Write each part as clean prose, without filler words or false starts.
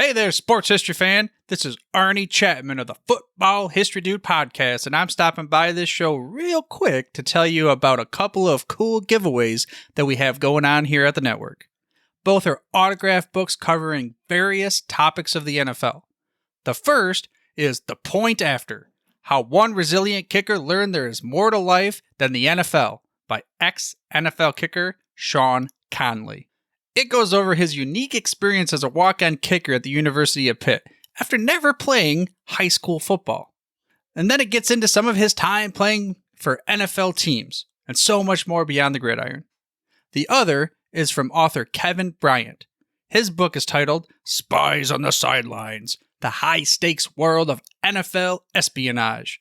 Hey there, sports history fan. This is Arnie Chapman of the Football History Dude podcast, and I'm stopping by this show real quick to tell you about a couple of cool giveaways that we have going on here at the network. Both are autographed books covering various topics of the NFL. The first is The Point After: How One Resilient Kicker Learned There Is More to Life Than the NFL by ex-NFL kicker Sean Conley. It goes over his unique experience as a walk-on kicker at the University of Pitt after never playing high school football. And then it gets into some of his time playing for NFL teams and so much more beyond the gridiron. The other is from author Kevin Bryant. His book is titled Spies on the Sidelines: The High-Stakes World of NFL Espionage.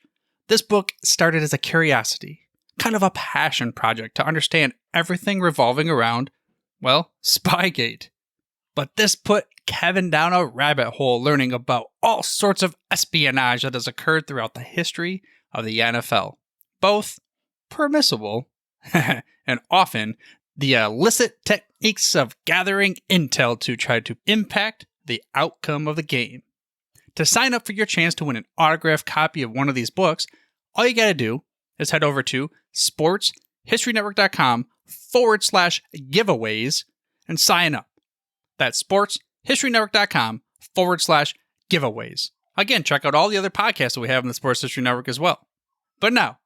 This book started as a curiosity, kind of a passion project to understand everything revolving around, well, Spygate. But this put Kevin down a rabbit hole learning about all sorts of espionage that has occurred throughout the history of the NFL. Both permissible and often the illicit techniques of gathering intel to try to impact the outcome of the game. To sign up for your chance to win an autographed copy of one of these books, all you gotta do is head over to sportshistorynetwork.com/giveaways and sign up. That's sportshistorynetwork.com/giveaways. Again, check out all the other podcasts that we have in the Sports History Network as well. But now,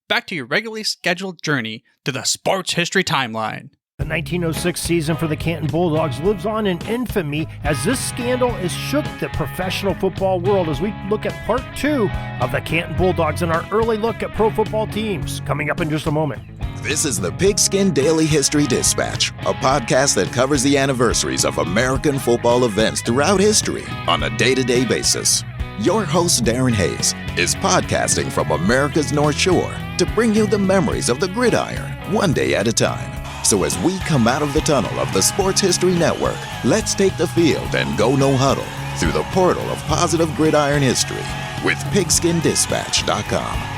back to your regularly scheduled journey to the sports history timeline. The 1906 season for the Canton Bulldogs lives on in infamy as this scandal has shook the professional football world as we look at part 2 of the Canton Bulldogs and our early look at pro football teams, coming up in just a moment. This is the Pigskin Daily History Dispatch, a podcast that covers the anniversaries of American football events throughout history on a day-to-day basis. Your host, Darren Hayes, is podcasting from America's North Shore to bring you the memories of the gridiron, one day at a time. So as we come out of the tunnel of the Sports History Network, let's take the field and go no huddle through the portal of positive gridiron history with PigskinDispatch.com.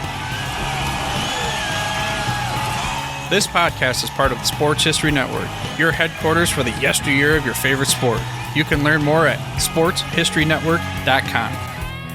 This podcast is part of the Sports History Network, your headquarters for the yesteryear of your favorite sport. You can learn more at sportshistorynetwork.com.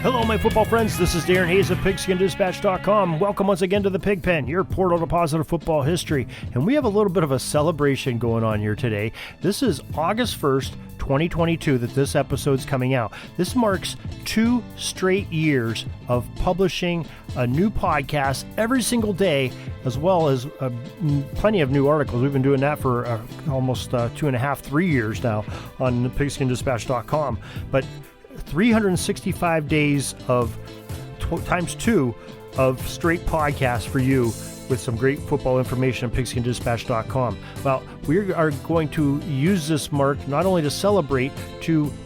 Hello, my football friends. This is Darren Hayes of PigskinDispatch.com. Welcome once again to the Pigpen, your portal to positive football history. And we have a little bit of a celebration going on here today. This is August 1st, 2022 that this episode's coming out. This marks 2 straight years of publishing a new podcast every single day, as well as plenty of new articles. We've been doing that for almost 2.5-3 years now on PigskinDispatch.com. But 365 days of times 2 of straight podcasts for you with some great football information on PigskinDispatch.com. Well, we are going to use this mark not only to celebrate,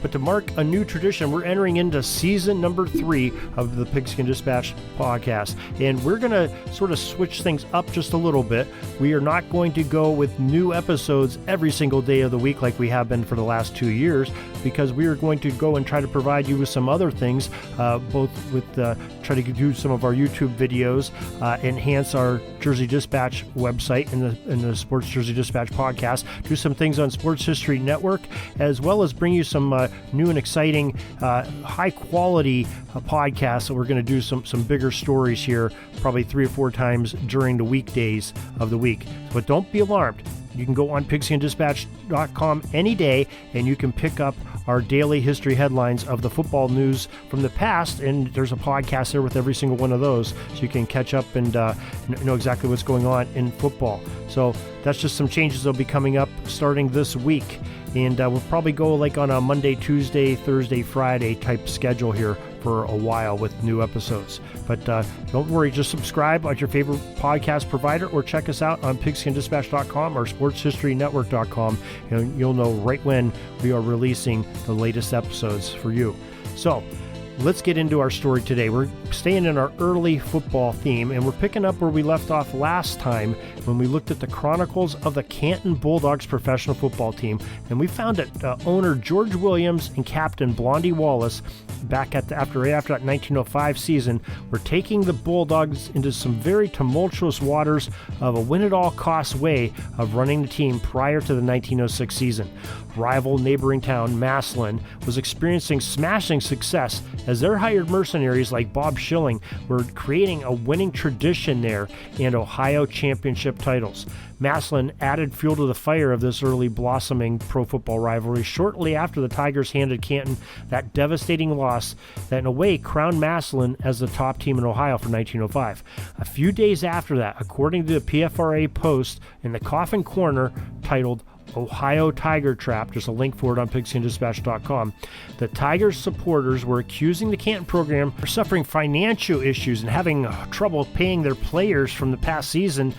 but to mark a new tradition. We're entering into season number 3 of the Pigskin Dispatch podcast, and we're going to sort of switch things up just a little bit. We are not going to go with new episodes every single day of the week like we have been for the last 2 years, because we are going to go and try to provide you with some other things, both with try to do some of our YouTube videos, enhance our Jersey Dispatch website and the Sports Jersey Dispatch podcast, do some things on Sports History Network, as well as bring you some new and exciting, high quality podcasts that we're going to do some bigger stories here, probably 3 or 4 times during the weekdays of the week. But don't be alarmed. You can go on PigskinDispatch.com any day, and you can pick up our daily history headlines of the football news from the past, and there's a podcast there with every single one of those, so you can catch up and know exactly what's going on in football. So that's just some changes that'll be coming up starting this week, and we'll probably go like on a Monday, Tuesday, Thursday, Friday type schedule here for a while with new episodes. But don't worry, just subscribe at your favorite podcast provider or check us out on PigskinDispatch.com or SportsHistoryNetwork.com, and you'll know right when we are releasing the latest episodes for you. So let's get into our story today. We're staying in our early football theme, and we're picking up where we left off last time when we looked at the chronicles of the Canton Bulldogs professional football team, and we found that owner George Williams and captain Blondie Wallace, after that 1905 season, were taking the Bulldogs into some very tumultuous waters of a win-at-all-costs way of running the team prior to the 1906 season. Rival neighboring town, Massillon, was experiencing smashing success as their hired mercenaries like Bob Schilling were creating a winning tradition there and Ohio championship titles. Massillon added fuel to the fire of this early blossoming pro football rivalry shortly after the Tigers handed Canton that devastating loss that in a way crowned Massillon as the top team in Ohio for 1905. A few days after that, according to the PFRA post in the Coffin Corner titled Ohio Tiger Trap, just a link for it on pigskindispatch.com, the Tigers supporters were accusing the Canton program for suffering financial issues and having trouble paying their players from the past season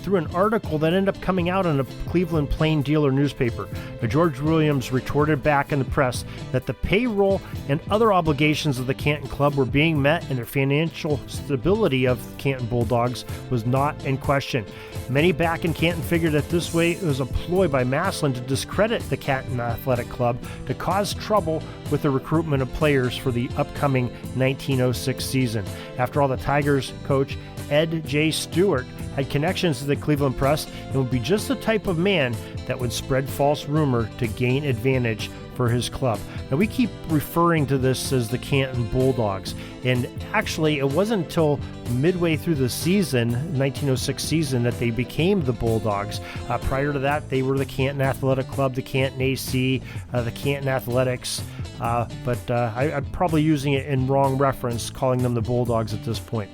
through an article that ended up coming out in a Cleveland Plain Dealer newspaper. Now, George Williams retorted back in the press that the payroll and other obligations of the Canton club were being met and the financial stability of Canton Bulldogs was not in question. Many back in Canton figured that this way it was a ploy by Massillon to discredit the Canton Athletic Club to cause trouble with the recruitment of players for the upcoming 1906 season. After all, the Tigers coach Ed J. Stewart had connections to the Cleveland Press and would be just the type of man that would spread false rumor to gain advantage for his club. Now, we keep referring to this as the Canton Bulldogs, and actually it wasn't until midway through the season, 1906 season, that they became the Bulldogs. Prior to that, they were the Canton Athletic Club, the Canton AC, the Canton Athletics, but I'm probably using it in wrong reference, calling them the Bulldogs at this point.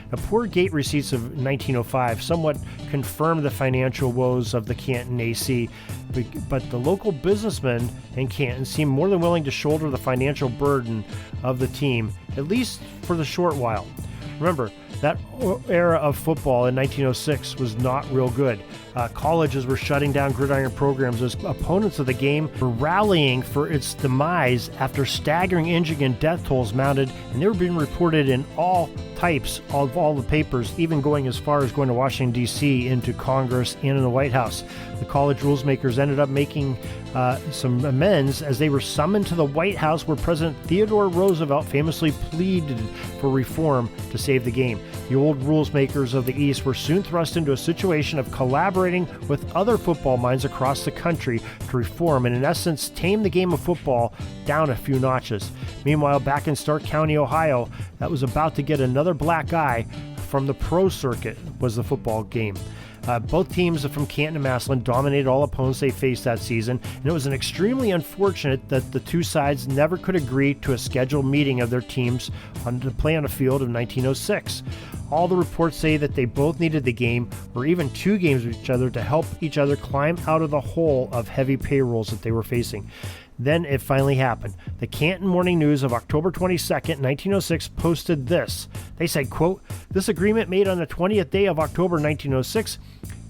Now, poor gate receipts of 1905 somewhat confirmed the financial woes of the Canton AC, but the local businessmen in Canton seemed more than willing to shoulder the financial burden of the team, at least for the short while. Remember, that era of football in 1906 was not real good. Colleges were shutting down gridiron programs as opponents of the game were rallying for its demise after staggering injury and death tolls mounted, and they were being reported in all types of all the papers, even going as far as going to Washington, D.C., into Congress and in the White House. The college rules makers ended up making some amends as they were summoned to the White House, where President Theodore Roosevelt famously pleaded for reform to save the game. The old rules makers of the East were soon thrust into a situation of collaborating with other football minds across the country to reform and, in essence, tame the game of football down a few notches. Meanwhile, back in Stark County, Ohio, that was about to get another black eye from the pro circuit was the football game. Both teams from Canton and Massillon dominated all opponents they faced that season, and it was extremely unfortunate that the two sides never could agree to a scheduled meeting of their teams to play on a field in 1906. All the reports say that they both needed the game, or even two games with each other, to help each other climb out of the hole of heavy payrolls that they were facing. Then it finally happened. The Canton Morning News of October 22nd, 1906 posted this. They said, quote, "This agreement made on the 20th day of October 1906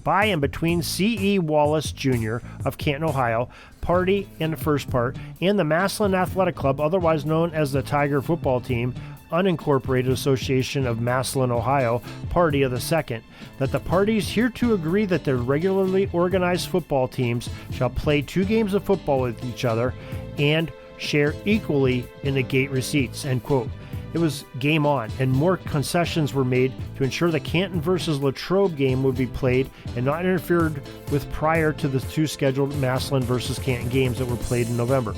by and between C.E. Wallace, Jr. of Canton, Ohio, party in the first part, and the Massillon Athletic Club, otherwise known as the Tiger Football Team, Unincorporated Association of Massillon, Ohio, party of the second, that the parties hereto agree that their regularly organized football teams shall play 2 games of football with each other and share equally in the gate receipts," end quote. It was game on, and more concessions were made to ensure the Canton versus Latrobe game would be played and not interfered with prior to the 2 scheduled Massillon versus Canton games that were played in November.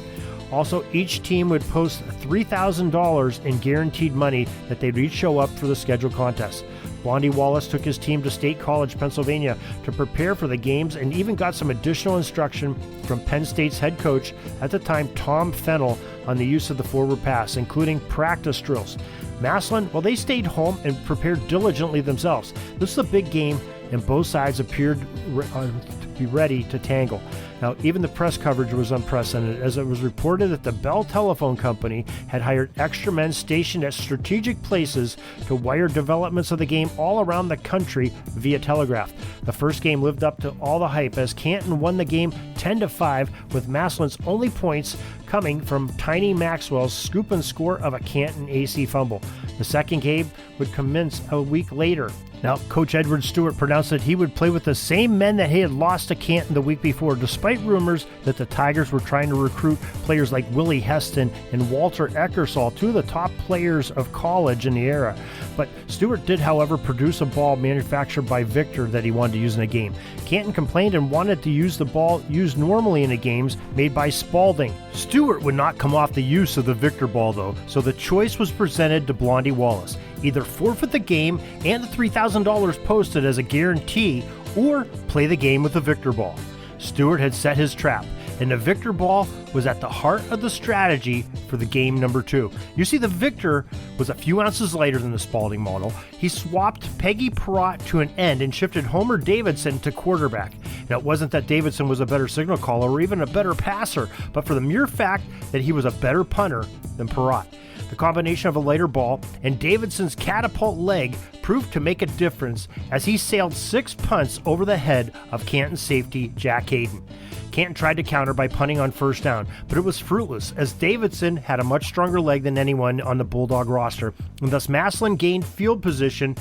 Also, each team would post $3,000 in guaranteed money that they'd each show up for the scheduled contest. Blondie Wallace took his team to State College, Pennsylvania to prepare for the games and even got some additional instruction from Penn State's head coach at the time, Tom Fennell, on the use of the forward pass, including practice drills. Massillon, well, they stayed home and prepared diligently themselves. This is a big game, and both sides appeared to be ready to tangle. Now, even the press coverage was unprecedented, as it was reported that the Bell Telephone Company had hired extra men stationed at strategic places to wire developments of the game all around the country via telegraph. The first game lived up to all the hype as Canton won the game 10-5, with Massillon's only points coming from Tiny Maxwell's scoop and score of a Canton AC fumble. The second game would commence a week later. Now, Coach Edward Stewart pronounced that he would play with the same men that he had lost to Canton the week before, despite rumors that the Tigers were trying to recruit players like Willie Heston and Walter Eckersall, two of the top players of college in the era. But Stewart did, however, produce a ball manufactured by Victor that he wanted to use in a game. Canton complained and wanted to use the ball used normally in the games made by Spalding. Stewart would not come off the use of the Victor ball, though, so the choice was presented to Blondie Wallace. Either forfeit the game and the $3,000 posted as a guarantee, or play the game with the Victor ball. Stewart had set his trap, and the Victor ball was at the heart of the strategy for the game number 2. You see, the Victor was a few ounces lighter than the Spalding model. He swapped Peggy Perrott to an end and shifted Homer Davidson to quarterback. Now, it wasn't that Davidson was a better signal caller or even a better passer, but for the mere fact that he was a better punter than Perrott. The combination of a lighter ball and Davidson's catapult leg proved to make a difference as he sailed 6 punts over the head of Canton safety Jack Hayden. Canton tried to counter by punting on first down, but it was fruitless as Davidson had a much stronger leg than anyone on the Bulldog roster, and thus Massillon gained field position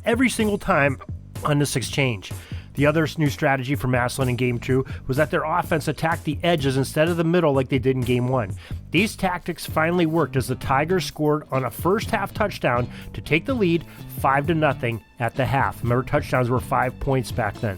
every single time on this exchange. The other new strategy for Massillon in Game 2 was that their offense attacked the edges instead of the middle like they did in Game 1. These tactics finally worked as the Tigers scored on a first half touchdown to take the lead 5-0 at the half. Remember, touchdowns were 5 points back then.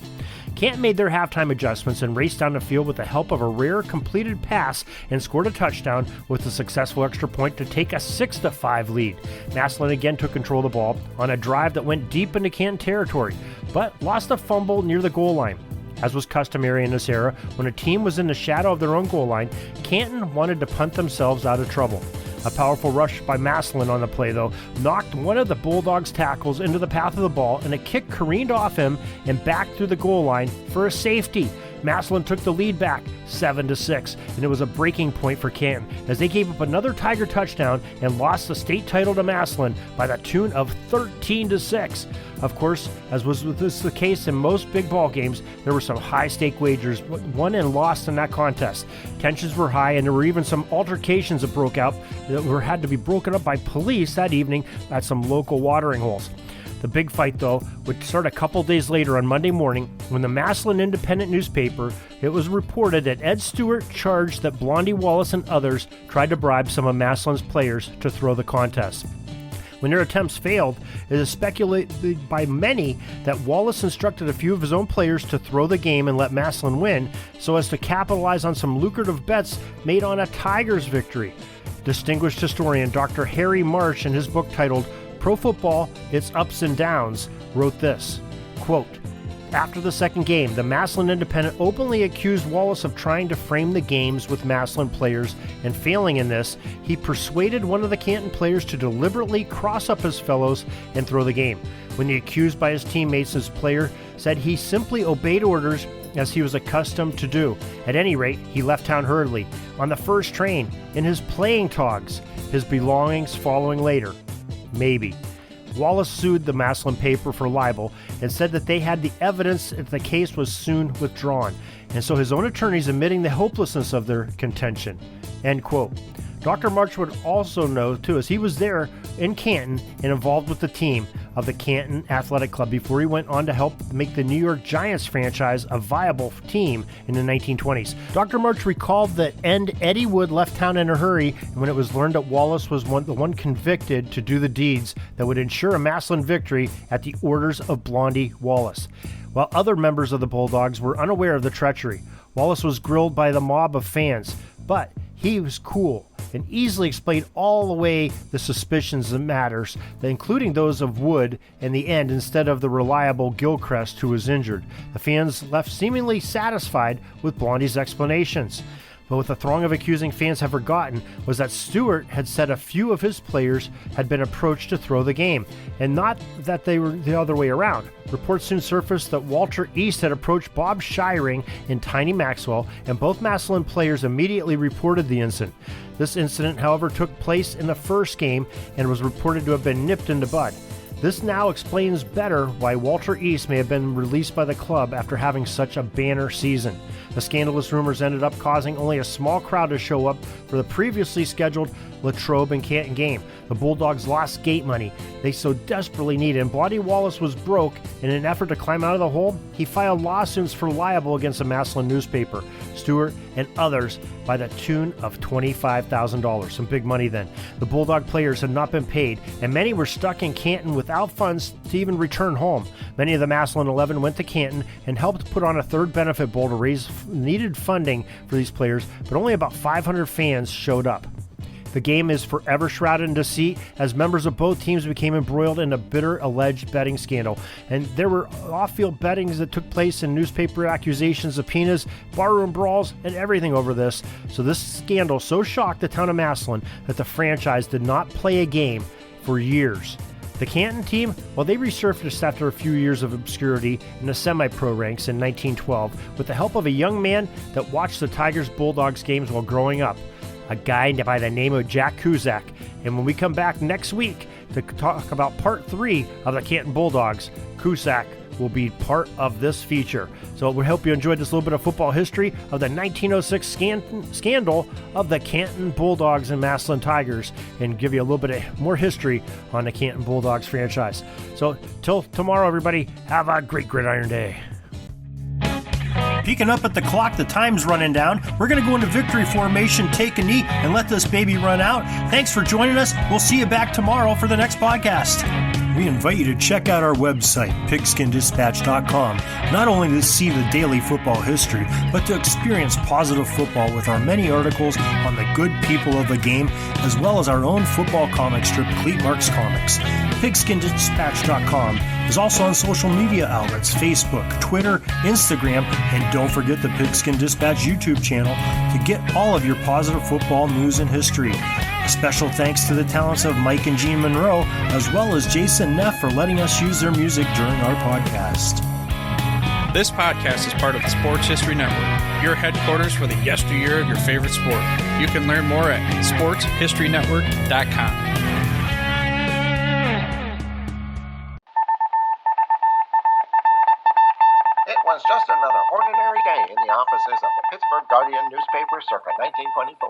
Canton made their halftime adjustments and raced down the field with the help of a rare completed pass and scored a touchdown with a successful extra point to take a 6-5 lead. Massillon again took control of the ball on a drive that went deep into Canton territory, but lost a fumble near the goal line. As was customary in this era, when a team was in the shadow of their own goal line, Canton wanted to punt themselves out of trouble. A powerful rush by Massillon on the play, though, knocked one of the Bulldogs' tackles into the path of the ball, and a kick careened off him and back through the goal line for a safety. Massillon took the lead back 7-6, and it was a breaking point for Canton as they gave up another Tiger touchdown and lost the state title to Massillon by the tune of 13-6. Of course, as was the case in most big ball games, there were some high-stake wagers won and lost in that contest. Tensions were high, and there were even some altercations that broke out that had to be broken up by police that evening at some local watering holes. The big fight, though, would start a couple days later on Monday morning when the Massillon Independent newspaper, it was reported that Ed Stewart charged that Blondie Wallace and others tried to bribe some of Massillon's players to throw the contest. When their attempts failed, it is speculated by many that Wallace instructed a few of his own players to throw the game and let Massillon win so as to capitalize on some lucrative bets made on a Tigers victory. Distinguished historian Dr. Harry Marsh, in his book titled Pro Football, Its Ups and Downs, wrote this, quote, "After the second game, the Massillon Independent openly accused Wallace of trying to frame the games with Massillon players, and failing in this, he persuaded one of the Canton players to deliberately cross up his fellows and throw the game. When the accused by his teammates, his player said he simply obeyed orders as he was accustomed to do. At any rate, he left town hurriedly, on the first train, in his playing togs, his belongings following later. Maybe." Wallace sued the Massillon paper for libel and said that they had the evidence if the case was soon withdrawn, and so his own attorneys admitting the hopelessness of their contention. End quote. Dr. March would also know, too, as he was there in Canton and involved with the team of the Canton Athletic Club before he went on to help make the New York Giants franchise a viable team in the 1920s. Dr. March recalled that Eddie Wood left town in a hurry when it was learned that Wallace was the one convicted to do the deeds that would ensure a Massillon victory at the orders of Blondie Wallace. While other members of the Bulldogs were unaware of the treachery, Wallace was grilled by the mob of fans, but he was cool and easily explained all away the suspicions and matters, including those of Wood in the end instead of the reliable Gilchrist who was injured. The fans left seemingly satisfied with Blondie's explanations. But what the throng of accusing fans have forgotten was that Stewart had said a few of his players had been approached to throw the game, and not that they were the other way around. Reports soon surfaced that Walter East had approached Bob Shiring and Tiny Maxwell, and both Massillon players immediately reported the incident. This incident, however, took place in the first game and was reported to have been nipped in the bud. This now explains better why Walter East may have been released by the club after having such a banner season. The scandalous rumors ended up causing only a small crowd to show up for the previously scheduled Latrobe and Canton game. The Bulldogs lost gate money they so desperately needed, and Bloody Wallace was broke. In an effort to climb out of the hole, he filed lawsuits for libel against the Massillon newspaper, Stewart, and others by the tune of $25,000. Some big money then. The Bulldog players had not been paid, and many were stuck in Canton without funds to even return home. Many of the Massillon 11 went to Canton and helped put on a third benefit bowl to raise needed funding for these players, but only about 500 fans showed up. The game is forever shrouded in deceit as members of both teams became embroiled in a bitter alleged betting scandal. And there were off-field bettings that took place and newspaper accusations, subpoenas, barroom brawls, and everything over this. So this scandal so shocked the town of Massillon that the franchise did not play a game for years. The Canton team, well, they resurfaced after a few years of obscurity in the semi-pro ranks in 1912 with the help of a young man that watched the Tigers-Bulldogs games while growing up, a guy by the name of Jack Cusack. And when we come back next week to talk about part 3 of the Canton Bulldogs, Cusack will be part of this feature. So we hope you enjoyed this little bit of football history of the 1906 scandal of the Canton Bulldogs and Massillon Tigers, and give you a little bit more history on the Canton Bulldogs franchise. So till tomorrow, everybody, have a great Gridiron Day. Peeking up at the clock, the time's running down. We're going to go into victory formation, take a knee, and let this baby run out. Thanks for joining us. We'll see you back tomorrow for the next podcast. We invite you to check out our website, pigskinddispatch.com, not only to see the daily football history, but to experience positive football with our many articles on the good people of the game, as well as our own football comic strip, Cleat Marks Comics. Pigskinddispatch.com is also on social media outlets, Facebook, Twitter, Instagram, and don't forget the Pigskin Dispatch YouTube channel to get all of your positive football news and history. A special thanks to the talents of Mike and Jean Monroe, as well as Jason Neff for letting us use their music during our podcast. This podcast is part of the Sports History Network, your headquarters for the yesteryear of your favorite sport. You can learn more at sportshistorynetwork.com. It was just another ordinary day in the offices of the Pittsburgh Guardian newspaper circa 1924.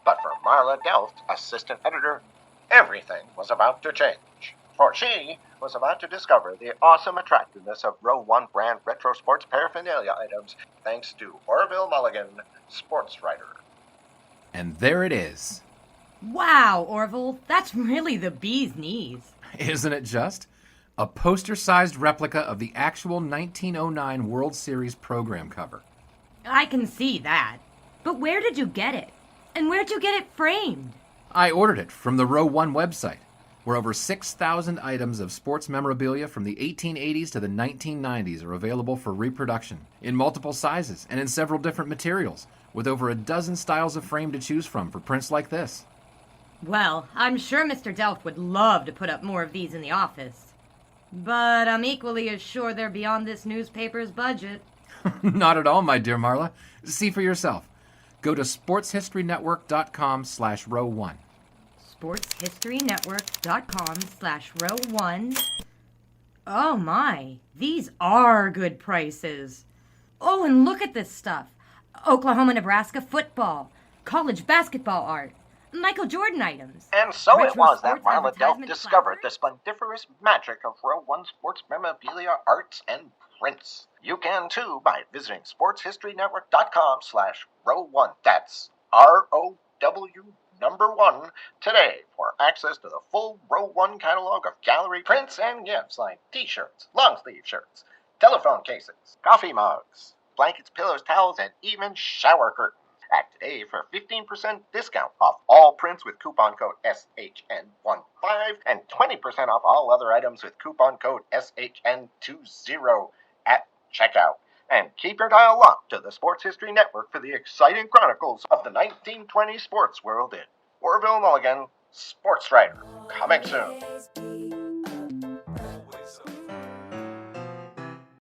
But for Marla Delft, assistant editor, everything was about to change. For she was about to discover the awesome attractiveness of Row 1 brand retro sports paraphernalia items thanks to Orville Mulligan, sports writer. And there it is. Wow, Orville, that's really the bee's knees. Isn't it just? A poster-sized replica of the actual 1909 World Series program cover. I can see that. But where did you get it? And where'd you get it framed? I ordered it from the Row 1 website, where over 6,000 items of sports memorabilia from the 1880s to the 1990s are available for reproduction, in multiple sizes and in several different materials, with over a dozen styles of frame to choose from for prints like this. Well, I'm sure Mr. Delft would love to put up more of these in the office. But I'm equally as sure they're beyond this newspaper's budget. Not at all, my dear Marla. See for yourself. Go to sportshistorynetwork.com/row1. sportshistorynetwork.com/row1. Oh my, these are good prices. Oh, and look at this stuff. Oklahoma-Nebraska football, college basketball art, Michael Jordan items. And so it retro was that sports Marla Delft advertisement discovered the placards. splendiferous magic of Row 1 sports memorabilia, arts, and prints. You can too by visiting sportshistorynetwork.com/row1. That's ROW1 today for access to the full Row 1 catalog of gallery prints and gifts like t-shirts, long-sleeve shirts, telephone cases, coffee mugs, blankets, pillows, towels, and even shower curtains. Act today for 15% discount off all prints with coupon code SHN15 and 20% off all other items with coupon code SHN20 at checkout. And keep your dial locked to the Sports History Network for the exciting chronicles of the 1920 sports world in Orville Mulligan, sports writer. Coming soon.